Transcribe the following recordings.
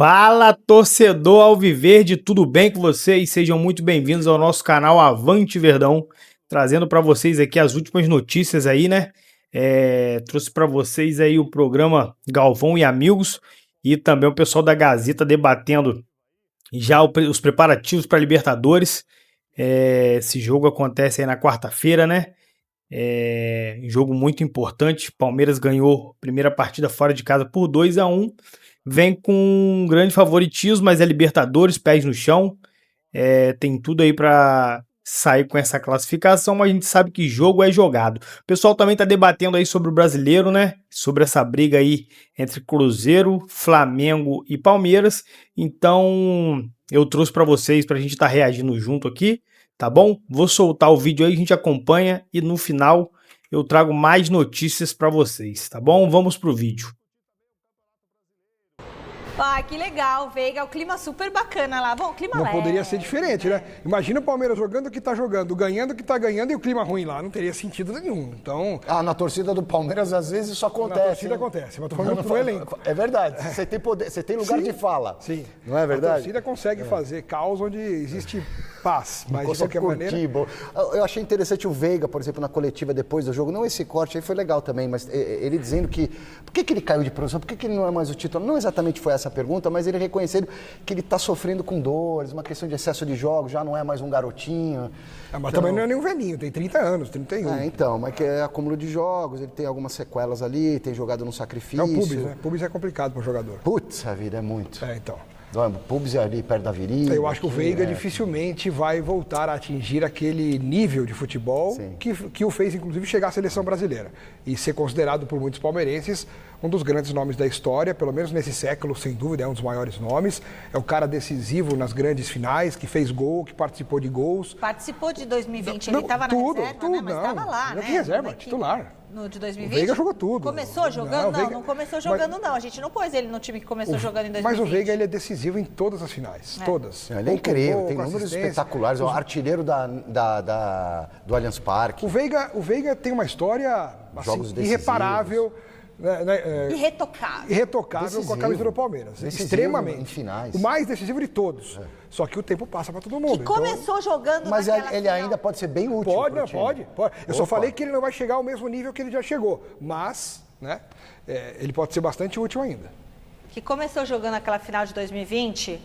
Fala, torcedor alviverde, tudo bem com vocês? Sejam muito bem-vindos ao nosso canal Avante Verdão, trazendo para vocês aqui as últimas notícias aí, né? Trouxe para vocês aí o programa Galvão e Amigos e também o pessoal da Gazeta debatendo já os preparativos para Libertadores. Esse jogo acontece aí na quarta-feira, né? Jogo muito importante. Palmeiras ganhou a primeira partida fora de casa por 2-1. Vem com um grande favoritismo, mas é Libertadores, pés no chão. Tem tudo aí para sair com essa classificação, mas a gente sabe que jogo é jogado. O pessoal também tá debatendo aí sobre o brasileiro, né? Sobre essa briga aí entre Cruzeiro, Flamengo e Palmeiras. Então, eu trouxe para vocês, pra gente estar reagindo junto aqui, tá bom? Vou soltar o vídeo aí, a gente acompanha e no final eu trago mais notícias para vocês, tá bom? Vamos pro vídeo. Ah, que legal, Veiga, o clima super bacana lá. Bom, o clima Não leve. poderia ser diferente, né? Imagina o Palmeiras jogando o que tá jogando, ganhando o que tá ganhando e o clima ruim lá. Não teria sentido nenhum. Então... na torcida do Palmeiras, às vezes, isso acontece. Na torcida acontece, mas tô falando pro elenco. É verdade. Você tem poder, você tem lugar Sim. de fala. Sim. Não é verdade? A torcida consegue fazer caos onde existe paz, mas de qualquer maneira... Eu achei interessante o Veiga, por exemplo, na coletiva depois do jogo. Não esse corte aí foi legal também, mas ele dizendo que... Por que ele caiu de produção? Por que ele não é mais o titular? Não exatamente foi essa a pergunta, mas ele reconhecendo que ele está sofrendo com dores, uma questão de excesso de jogos, já não é mais um garotinho. Mas também não é nenhum velhinho, tem 30 anos, 31. Então, mas que é acúmulo de jogos, ele tem algumas sequelas ali, tem jogado no sacrifício. É o pubis, né? Pubis é complicado para o jogador. Putz, a vida é muito. Então. Pubis é ali perto da virilha. Eu acho que o Veiga dificilmente vai voltar a atingir aquele nível de futebol que o fez, inclusive, chegar à seleção brasileira. E ser considerado por muitos palmeirenses um dos grandes nomes da história, pelo menos nesse século, sem dúvida, é um dos maiores nomes. É o cara decisivo nas grandes finais, que fez gol, que participou de gols. Participou de 2020, ele estava na reserva, né? Mas estava lá, né? Que reserva, titular. No de 2020? O Veiga jogou tudo. Começou jogando? Não começou jogando, não. A gente não pôs ele no time que começou jogando em 2020. Mas o Veiga, ele é decisivo em todas as finais. Todas. Ele é incrível, tem números espetaculares. É o artilheiro do Allianz Parque. O Veiga tem uma história assim, irreparável. Irretocável decisivo, com a camisa do Palmeiras. Extremamente. Em finais. O mais decisivo de todos. Só que o tempo passa para todo mundo. Que começou jogando mas ele ainda pode ser bem útil. Pode. Eu só falei que ele não vai chegar ao mesmo nível que ele já chegou. Mas, né, ele pode ser bastante útil ainda. Que começou jogando aquela final de 2020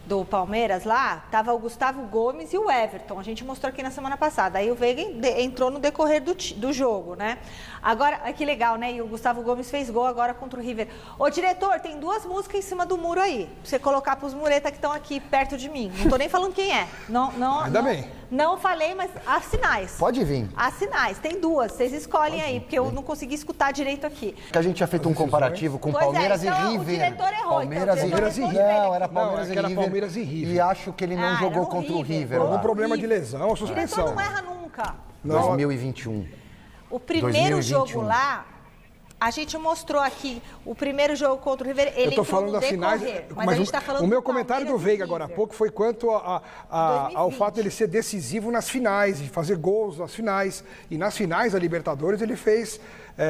do Palmeiras lá, tava o Gustavo Gomes e o Everton. A gente mostrou aqui na semana passada. Aí o Veiga entrou no decorrer do jogo, né? Agora, que legal, né? E o Gustavo Gomes fez gol agora contra o River. Ô, diretor, tem duas músicas em cima do muro aí. Pra você colocar pros muretas que estão aqui perto de mim. Não tô nem falando quem é. Ainda bem. Não falei, mas as sinais. Pode vir. As sinais. Tem duas. Vocês escolhem aí, porque eu não consegui escutar direito aqui. Que a gente tinha feito um comparativo com Palmeiras e River. O diretor errou. Palmeiras e River. Não, era Palmeiras e River. E acho que ele não jogou contra o River. Algum problema de lesão ou suspensão. O diretor não erra nunca. 2021. O primeiro jogo lá, a gente mostrou aqui, o primeiro jogo contra o River, ele eu tô falando das finais, mas a gente tá falando o meu comentário do Veiga agora há pouco foi quanto ao fato de ele ser decisivo nas finais, de fazer gols nas finais. E nas finais da Libertadores ele fez...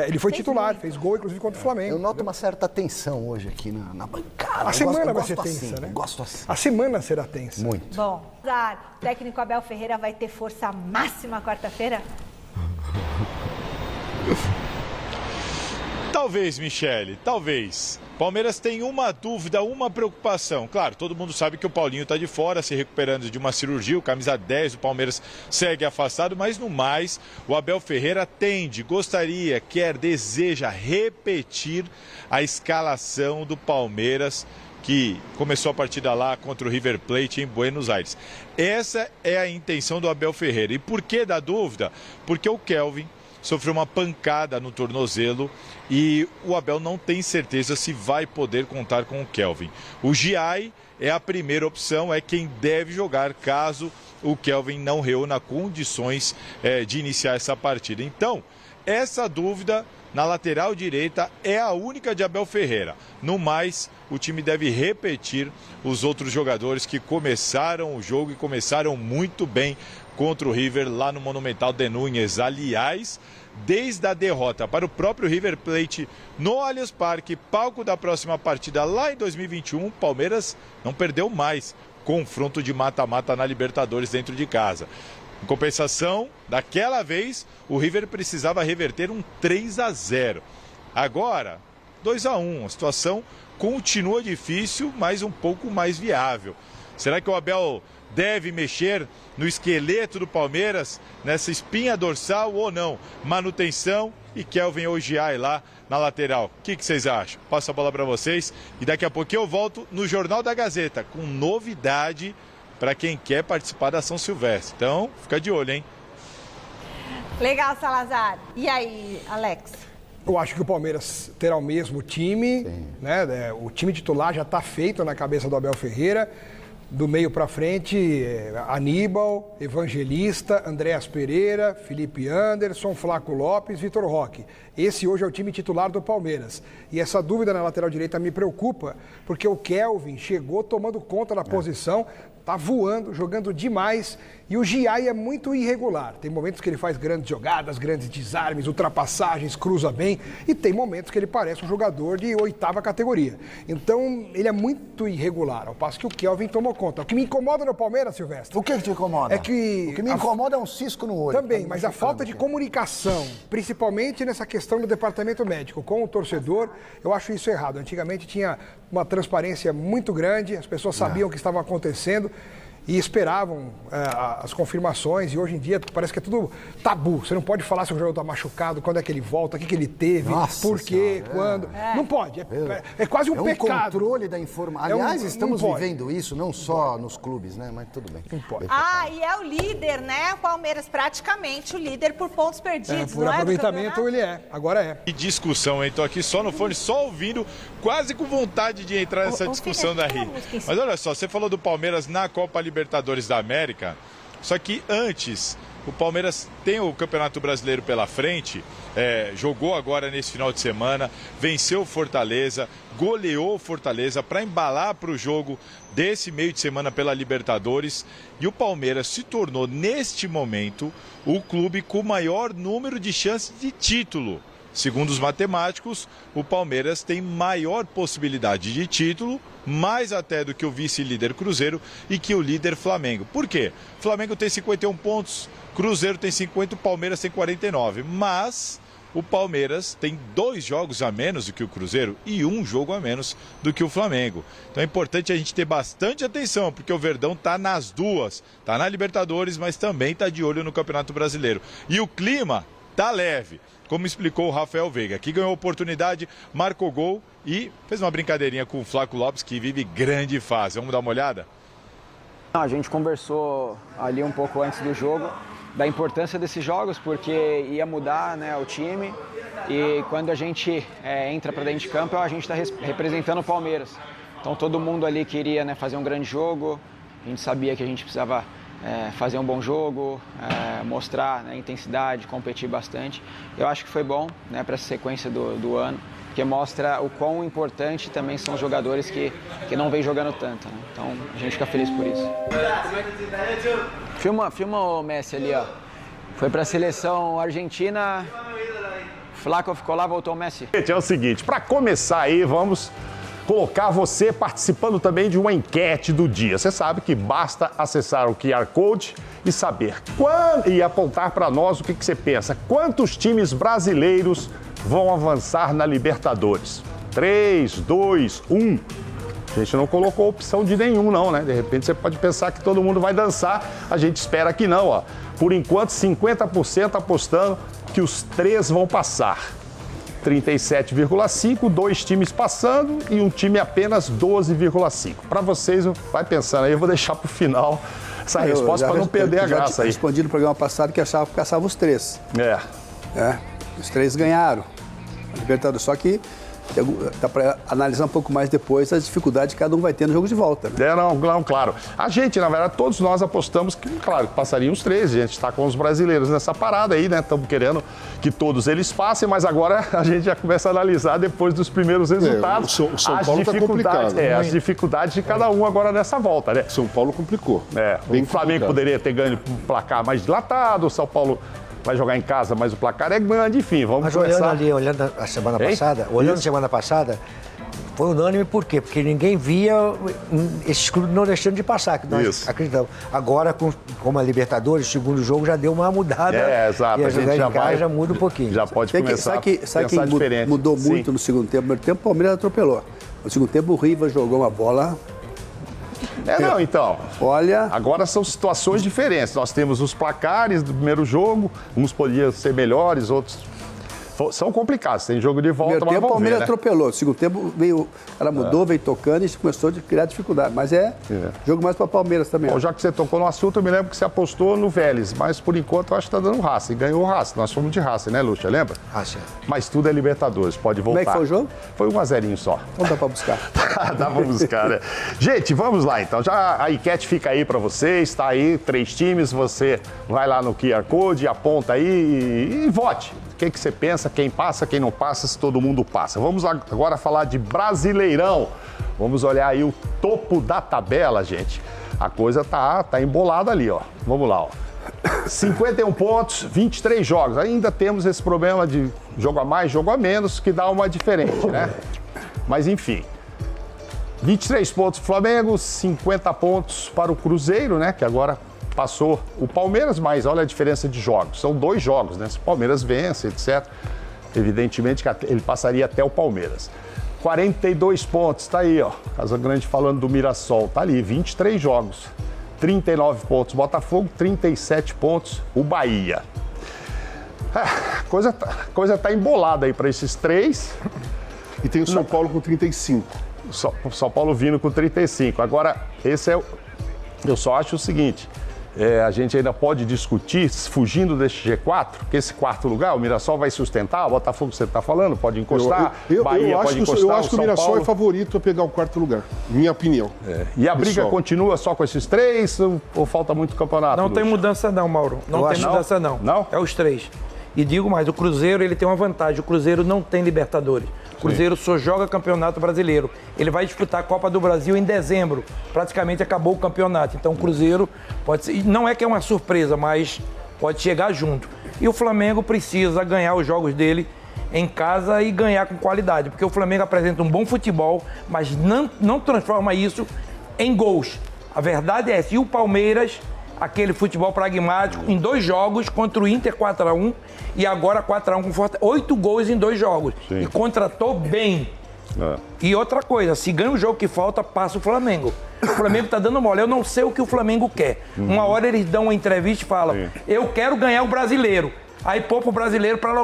ele foi titular, fez gol, inclusive, contra o Flamengo. Eu noto uma certa tensão hoje aqui na bancada. A semana vai ser tensa, assim, né? Gosto assim. A semana será tensa. Muito. Bom, o técnico Abel Ferreira vai ter força máxima quarta-feira? Talvez, Michele, talvez. Palmeiras tem uma dúvida, uma preocupação. Claro, todo mundo sabe que o Paulinho está de fora, se recuperando de uma cirurgia. O camisa 10 do Palmeiras segue afastado, mas no mais, o Abel Ferreira gostaria, deseja repetir a escalação do Palmeiras, que começou a partida lá contra o River Plate em Buenos Aires. Essa é a intenção do Abel Ferreira. E por que da dúvida? Porque o Kelvin sofreu uma pancada no tornozelo e o Abel não tem certeza se vai poder contar com o Kelvin. O Giai é a primeira opção, é quem deve jogar caso o Kelvin não reúna condições de iniciar essa partida. Então, essa dúvida na lateral direita é a única de Abel Ferreira. No mais, o time deve repetir os outros jogadores que começaram o jogo e começaram muito bem contra o River lá no Monumental de Núñez. Aliás, desde a derrota para o próprio River Plate no Allianz Parque, palco da próxima partida lá em 2021, o Palmeiras não perdeu mais confronto de mata-mata na Libertadores dentro de casa. Em compensação, daquela vez, o River precisava reverter um 3-0. Agora, 2-1, a situação continua difícil, mas um pouco mais viável. Será que o Abel deve mexer no esqueleto do Palmeiras, nessa espinha dorsal ou não? Manutenção e Kelvin Ogiai lá na lateral. O que vocês acham? Passo a bola para vocês e daqui a pouquinho eu volto no Jornal da Gazeta com novidade para quem quer participar da São Silvestre. Então, fica de olho, hein? Legal, Salazar. E aí, Alex? Eu acho que o Palmeiras terá o mesmo time, né? O time titular já está feito na cabeça do Abel Ferreira. Do meio para frente, Aníbal, Evangelista, Andréas Pereira, Felipe Anderson, Flaco Lopes, Vitor Roque. Esse hoje é o time titular do Palmeiras. E essa dúvida na lateral direita me preocupa, porque o Kelvin chegou tomando conta da posição, tá voando, jogando demais. E o Giai é muito irregular. Tem momentos que ele faz grandes jogadas, grandes desarmes, ultrapassagens, cruza bem. E tem momentos que ele parece um jogador de 8ª categoria. Então, ele é muito irregular, ao passo que o Kelvin tomou conta. O que me incomoda no Palmeiras, Silvestre... O que te incomoda? É que... O que me incomoda é um cisco no olho. Também, mas a falta de comunicação, principalmente nessa questão do departamento médico com o torcedor, eu acho isso errado. Antigamente tinha uma transparência muito grande, as pessoas sabiam o que estava acontecendo e esperavam as confirmações, e hoje em dia parece que é tudo tabu. Você não pode falar se o jogador está machucado, quando é que ele volta, o que ele teve, por quê, quando. Não pode, é quase um pecado. É um controle da informação. Aliás, estamos vivendo isso, não só nos clubes, né? Mas tudo bem. Não pode. E é o líder, né? O Palmeiras praticamente o líder por pontos perdidos, por aproveitamento ele é, agora é. Que discussão, hein? Tô aqui só no fone, só ouvindo, quase com vontade de entrar nessa discussão daí. Mas olha só, você falou do Palmeiras na Copa Libertadores da América, só que antes, o Palmeiras tem o Campeonato Brasileiro pela frente, jogou agora nesse final de semana, venceu o Fortaleza, goleou o Fortaleza para embalar para o jogo desse meio de semana pela Libertadores, e o Palmeiras se tornou, neste momento, o clube com o maior número de chances de título. Segundo os matemáticos, o Palmeiras tem maior possibilidade de título, mais até do que o vice-líder Cruzeiro e que o líder Flamengo. Por quê? Flamengo tem 51 pontos, Cruzeiro tem 50, o Palmeiras tem 49. Mas o Palmeiras tem 2 jogos a menos do que o Cruzeiro e 1 jogo a menos do que o Flamengo. Então é importante a gente ter bastante atenção, porque o Verdão está nas duas. Está na Libertadores, mas também está de olho no Campeonato Brasileiro. E o clima tá leve, como explicou o Rafael Veiga, que ganhou oportunidade, marcou gol e fez uma brincadeirinha com o Flaco Lopes, que vive grande fase. Vamos dar uma olhada? A gente conversou ali um pouco antes do jogo da importância desses jogos, porque ia mudar, né, o time, e quando a gente entra para dentro de campo, a gente está representando o Palmeiras. Então todo mundo ali queria, né, fazer um grande jogo, a gente sabia que a gente precisava fazer um bom jogo, mostrar, né, intensidade, competir bastante. Eu acho que foi bom, né, para essa sequência do ano, porque mostra o quão importante também são os jogadores que não vêm jogando tanto, né? Então a gente fica feliz por isso. Filma o Messi ali, ó. Foi para a seleção argentina, Flaco ficou lá, voltou o Messi. É o seguinte, para começar aí, vamos colocar você participando também de uma enquete do dia. Você sabe que basta acessar o QR Code e saber e apontar para nós o que você pensa. Quantos times brasileiros vão avançar na Libertadores? 3, 2, 1. A gente não colocou opção de nenhum, não, né? De repente você pode pensar que todo mundo vai dançar. A gente espera que não, ó. Por enquanto, 50% apostando que os 3 vão passar. 37,5, 2 times passando e um time apenas 12,5. Para vocês, vai pensando aí, eu vou deixar para o final essa resposta para não perder a graça aí. Eu respondi no programa passado que achava que passavam os 3. Os 3 ganharam a Libertadores, só que Dá para analisar um pouco mais depois as dificuldades que cada um vai ter no jogo de volta. Né? Não, claro. A gente, na verdade, todos nós apostamos que, claro, passariam os 3. A gente está com os brasileiros nessa parada aí, né? Estamos querendo que todos eles passem, mas agora a gente já começa a analisar depois dos primeiros resultados. O São Paulo está complicado. As dificuldades de cada um agora nessa volta, né? São Paulo complicou. O Flamengo poderia ter ganho um placar mais dilatado, o São Paulo vai jogar em casa, mas o placar é grande, enfim, vamos começar. Mas olhando a semana passada, foi unânime por quê? Porque ninguém via esses clubes não deixando de passar, que nós acreditamos. Agora, como a Libertadores, o segundo jogo já deu uma mudada. Exato. E a jogar em casa já muda um pouquinho. Já pode começar a pensar diferente. Mudou muito no segundo tempo? No primeiro tempo, o Palmeiras atropelou. No segundo tempo, o Rivas jogou uma bola... Então. Olha. Agora são situações diferentes. Nós temos os placares do primeiro jogo, uns podiam ser melhores, outros são complicados. Tem jogo de volta, mas o Palmeiras atropelou. No segundo tempo, ela mudou, veio tocando e começou a criar dificuldade. Mas jogo mais para o Palmeiras também. Bom, já que você tocou no assunto, eu me lembro que você apostou no Vélez, mas por enquanto eu acho que está dando Racing. Ganhou o Racing. Nós fomos de Racing, né, Lúcia? Lembra? Racing. Mas tudo é Libertadores, pode voltar. Como é que foi o jogo? Foi 1-0 só. Então dá para buscar. Dá para buscar, né? Gente, vamos lá então. Já a enquete fica aí para vocês, está aí, 3 times, você vai lá no QR Code, aponta aí e vote. O que você pensa, quem passa, quem não passa, se todo mundo passa. Vamos agora falar de Brasileirão. Vamos olhar aí o topo da tabela, gente. A coisa tá embolada ali, ó. Vamos lá, ó. 51 pontos, 23 jogos. Ainda temos esse problema de jogo a mais, jogo a menos, que dá uma diferente, né? Mas enfim. 23 pontos para o Flamengo, 50 pontos para o Cruzeiro, né? Que agora passou o Palmeiras, mas olha a diferença de jogos. São 2 jogos, né? Se o Palmeiras vence, etc., evidentemente que ele passaria até o Palmeiras. 42 pontos, tá aí, ó. Casagrande falando do Mirassol, tá ali, 23 jogos. 39 pontos Botafogo, 37 pontos o Bahia. Coisa tá embolada aí para esses 3. E tem o São Paulo com 35. São Paulo vindo com 35. Agora, eu só acho o seguinte... a gente ainda pode discutir, fugindo desse G4, que esse 4º lugar, o Mirassol vai sustentar, o Botafogo que você está falando, pode encostar, Bahia pode encostar, eu acho que o Mirassol é favorito a pegar o 4º lugar, minha opinião. E a briga continua só com esses 3 ou falta muito campeonato? Não tem mudança não, Mauro. Não tem mudança não. Não? É os 3. E digo mais, o Cruzeiro ele tem uma vantagem, o Cruzeiro não tem Libertadores. O Cruzeiro só joga Campeonato Brasileiro. Ele vai disputar a Copa do Brasil em dezembro. Praticamente acabou o campeonato. Então o Cruzeiro pode ser, não é que é uma surpresa, mas pode chegar junto. E o Flamengo precisa ganhar os jogos dele em casa e ganhar com qualidade. Porque o Flamengo apresenta um bom futebol, mas não transforma isso em gols. A verdade é essa. E o Palmeiras... aquele futebol pragmático em 2 jogos contra o Inter 4-1 e agora 4-1 com Fortaleza. 8 gols em 2 jogos. Sim. E contratou bem. E outra coisa, se ganha o jogo que falta, passa o Flamengo. O Flamengo tá dando mole. Eu não sei o que o Flamengo quer. Uma hora eles dão uma entrevista e falam, eu quero ganhar o Brasileiro. Aí poupa o Brasileiro para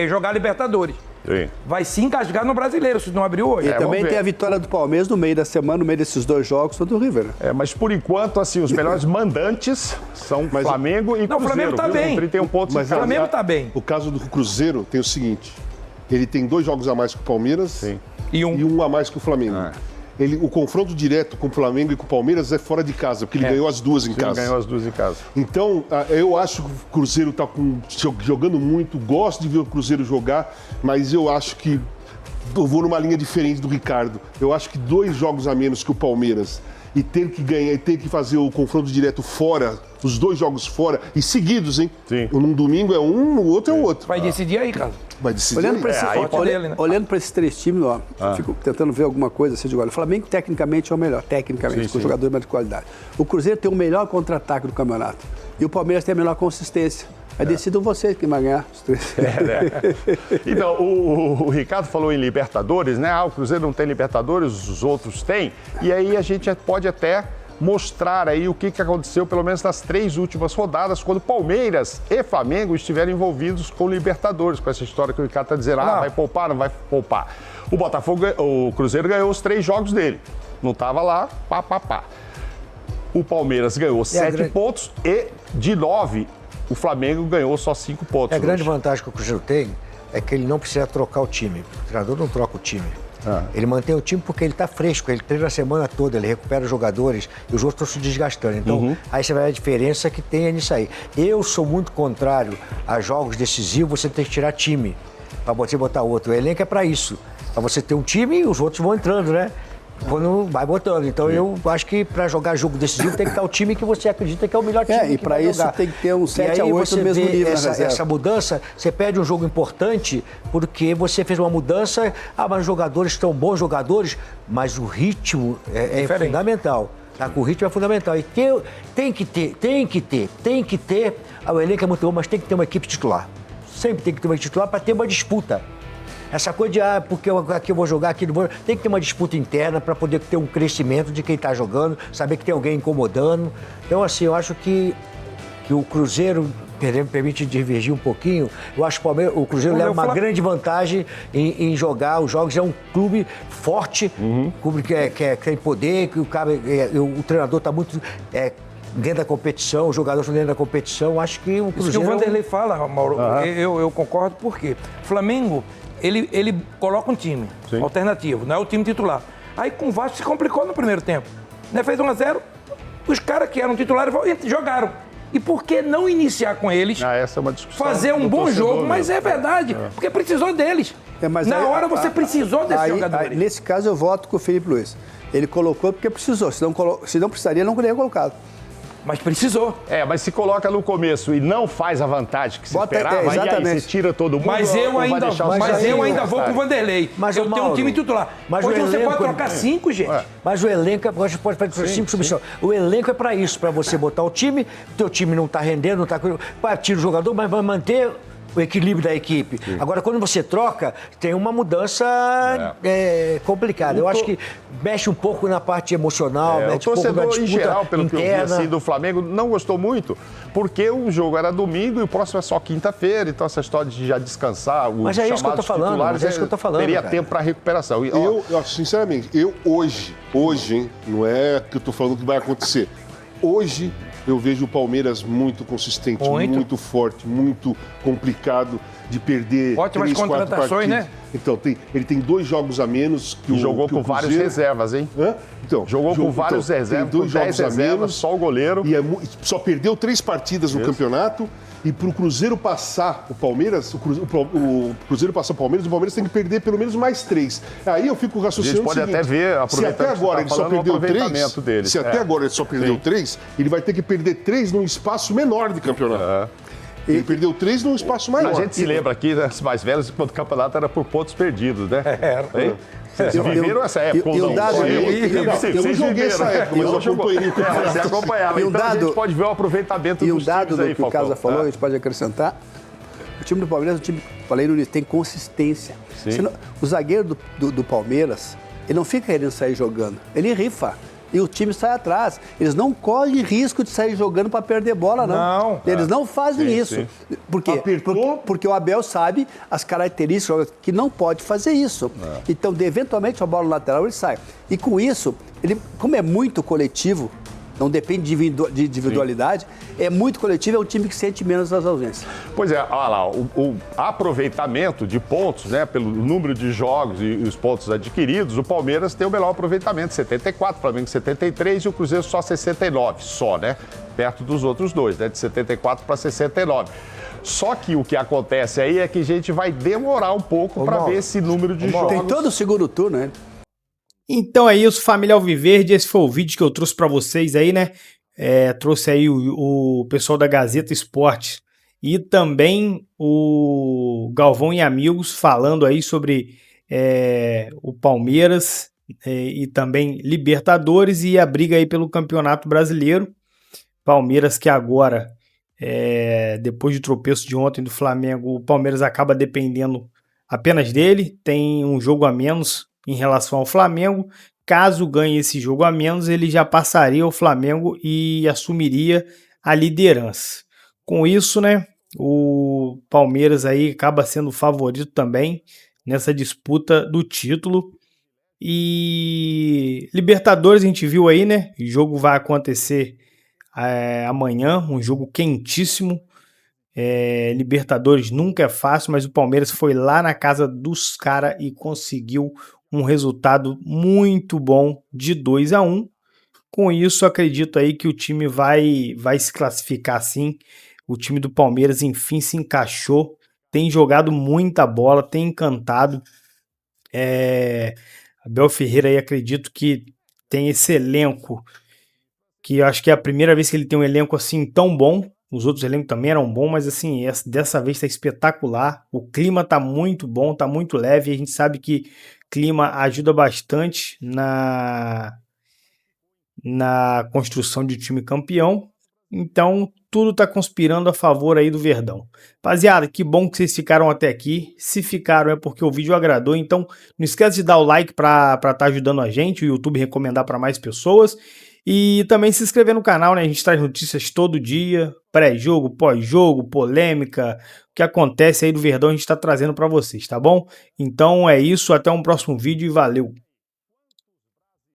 jogar Libertadores. Sim. Vai se engasgar no Brasileiro, se não abriu hoje. E também tem a vitória do Palmeiras no meio da semana, no meio desses 2 jogos, contra o River. Mas por enquanto, assim, os melhores mandantes são Flamengo e Cruzeiro. Não, o Flamengo tá bem. 31 pontos. Mas o Flamengo tá bem. O caso do Cruzeiro tem o seguinte, ele tem 2 jogos a mais que o Palmeiras e um a mais que o Flamengo. O confronto direto com o Flamengo e com o Palmeiras é fora de casa, porque ele ganhou as 2 em casa. Ele ganhou as 2 em casa. Então, eu acho que o Cruzeiro está jogando muito, gosto de ver o Cruzeiro jogar, mas eu acho que eu vou numa linha diferente do Ricardo. Eu acho que 2 jogos a menos que o Palmeiras e ter que ganhar, e ter que fazer o confronto direto fora, os 2 jogos fora, e seguidos, hein? Sim. Num domingo é um, no outro é o outro. Vai decidir aí, cara. Vai decidir olhando para esses 3 times, ó, fico tentando ver alguma coisa assim de agora. O Flamengo tecnicamente é o melhor, com jogadores mais de qualidade. O Cruzeiro tem o melhor contra-ataque do campeonato. E o Palmeiras tem a melhor consistência. Aí decidam vocês quem vai ganhar os 3. Então, o Ricardo falou em Libertadores, né? O Cruzeiro não tem Libertadores, os outros têm. E aí a gente pode até mostrar aí o que aconteceu, pelo menos nas 3 últimas rodadas, quando Palmeiras e Flamengo estiveram envolvidos com Libertadores, com essa história que o Ricardo está dizendo, vai poupar, não vai poupar. O Cruzeiro ganhou os 3 jogos dele. Não estava lá, pá. O Palmeiras ganhou 7 pontos e de 9, o Flamengo ganhou só 5 pontos. A grande vantagem que o Cruzeiro tem é que ele não precisa trocar o time. O treinador não troca o time. Ele mantém o time porque ele está fresco, ele treina a semana toda, ele recupera os jogadores e os outros estão se desgastando. Então, aí você vai ver a diferença que tem nisso aí. Eu sou muito contrário a jogos decisivos, você tem que tirar time para você botar outro. O elenco é para isso, para você ter um time e os outros vão entrando, né? Quando vai botando. Então eu acho que para jogar jogo decisivo tem que estar o time que você acredita que é o melhor time. E para isso tem que ter um 7 a 8 no mesmo nível. Essa mudança, você perde um jogo importante porque você fez uma mudança. Mas os jogadores estão bons jogadores, mas o ritmo é fundamental. Tá? O ritmo é fundamental. E tem que ter. O elenco é muito bom, mas tem que ter uma equipe titular. Sempre tem que ter uma equipe titular para ter uma disputa. Essa coisa de, porque aqui eu vou jogar, aqui não vou... Tem que ter uma disputa interna para poder ter um crescimento de quem está jogando, saber que tem alguém incomodando. Então, assim, eu acho que o Cruzeiro, me permite divergir um pouquinho, eu acho que o Cruzeiro leva uma grande vantagem em jogar os jogos. É um clube forte, clube que tem poder, que o treinador está muito... dentro da competição, os jogadores estão dentro da competição. Acho que o Cruzeiro... Isso que o Vanderlei fala, Mauro, eu concordo, por quê? O Flamengo... Ele coloca um time alternativo, não é o time titular. Aí com o Vasco se complicou no primeiro tempo. Né? Fez 1-0, os caras que eram titulares jogaram. E por que não iniciar com eles? Essa é uma discussão. Fazer um bom jogo, mas é verdade, porque precisou deles. Na hora você precisou desses jogadores. Nesse caso eu voto com o Felipe Luiz. Ele colocou porque precisou, se não precisaria, não teria colocado. Mas precisou. Mas se coloca no começo e não faz a vantagem que se esperava, exatamente. E aí você tira todo mundo. Mas eu ainda vou com o Vanderlei. Mas eu tenho um time titular. Hoje você pode trocar 5, gente. Mas o elenco, você pode fazer 5 substituições. O elenco é para isso, para você botar o time, teu time não está rendendo, não está... Tira o jogador, mas vai manter o equilíbrio da equipe. Agora, quando você troca, tem uma mudança complicada. Eu acho que mexe um pouco na parte emocional, mexe um pouco na disputa em geral, pelo interna. que eu vi assim, do Flamengo, não gostou muito, porque o jogo era domingo e o próximo é só quinta-feira, então essa história de já descansar, os mas é isso que eu tô falando, mas é isso que eu tô falando, teria tempo para recuperação. Eu, sinceramente, hoje, hein, não é que eu tô falando que vai acontecer. Hoje eu vejo o Palmeiras muito consistente, muito forte, muito complicado de perder. Ótimas 3, 4 contratações, partidas. né? Então, ele tem 2 jogos a menos que jogou com várias reservas, hein? Então, jogou com vários reservas, com 10 reservas, só o goleiro. E só perdeu 3 partidas no campeonato. E para o Cruzeiro passar o Palmeiras, o Cruzeiro passar o Palmeiras tem que perder pelo menos mais 3. Aí eu fico raciocinando o seguinte, até ver, se até agora ele só perdeu 3, ele vai ter que perder 3 num espaço menor de campeonato. Ele perdeu 3 num espaço maior. A gente se lembra aqui, os mais velhos, quando o campeonato era por pontos perdidos, né? Vocês viveram essa época? Eu não joguei essa época, mas eu acompanhei. Você acompanhava. Então a gente pode ver o aproveitamento dos times aí, E o dado que o Casa falou, a gente pode acrescentar. O time do Palmeiras, falei no início, tem consistência. O zagueiro do Palmeiras, ele não fica querendo sair jogando, ele rifa. E o time sai atrás. Eles não correm risco de sair jogando para perder bola, não. Eles não fazem isso. Por quê? Porque o Abel sabe as características que não pode fazer isso. Então, eventualmente, a bola no lateral ele sai. E com isso, ele, como é muito coletivo, não depende de individualidade, é muito coletivo, é um time que sente menos as ausências. Pois é, olha lá, o aproveitamento de pontos, né, pelo número de jogos e os pontos adquiridos, o Palmeiras tem o melhor aproveitamento, 74, o Flamengo 73 e o Cruzeiro só 69, né, perto dos outros dois, né, de 74 para 69. Só que o que acontece aí é que a gente vai demorar um pouco para ver esse número de jogos. Tem todo o segundo turno, né? Então é isso, família Alviverde, esse foi o vídeo que eu trouxe para vocês aí, né? Trouxe aí o pessoal da Gazeta Esportes e também o Galvão e Amigos falando aí sobre o Palmeiras e também Libertadores e a briga aí pelo Campeonato Brasileiro. Palmeiras que agora, depois do tropeço de ontem do Flamengo, o Palmeiras acaba dependendo apenas dele, tem um jogo a menos em relação ao Flamengo. Caso ganhe esse jogo a menos, ele já passaria o Flamengo e assumiria a liderança. Com isso, né, o Palmeiras aí acaba sendo o favorito também nessa disputa do título. E Libertadores a gente viu aí, né, o jogo vai acontecer amanhã, um jogo quentíssimo. Libertadores nunca é fácil, mas o Palmeiras foi lá na casa dos caras e conseguiu um resultado muito bom de 2-1. Com isso, acredito aí que o time vai se classificar sim. O time do Palmeiras, enfim, se encaixou, tem jogado muita bola, tem encantado. Abel Ferreira aí, acredito que tem esse elenco, que eu acho que é a primeira vez que ele tem um elenco assim tão bom. Os outros elencos também eram bons, mas assim, dessa vez tá espetacular. O clima tá muito bom, tá muito leve. A gente sabe que clima ajuda bastante na construção de time campeão. Então, tudo tá conspirando a favor aí do Verdão. Rapaziada, que bom que vocês ficaram até aqui. Se ficaram é porque o vídeo agradou. Então, não esquece de dar o like para tá ajudando a gente, o YouTube recomendar para mais pessoas. E também se inscrever no canal, né? A gente traz notícias todo dia, pré-jogo, pós-jogo, polêmica, o que acontece aí do Verdão a gente tá trazendo para vocês, tá bom? Então é isso, até um próximo vídeo e valeu!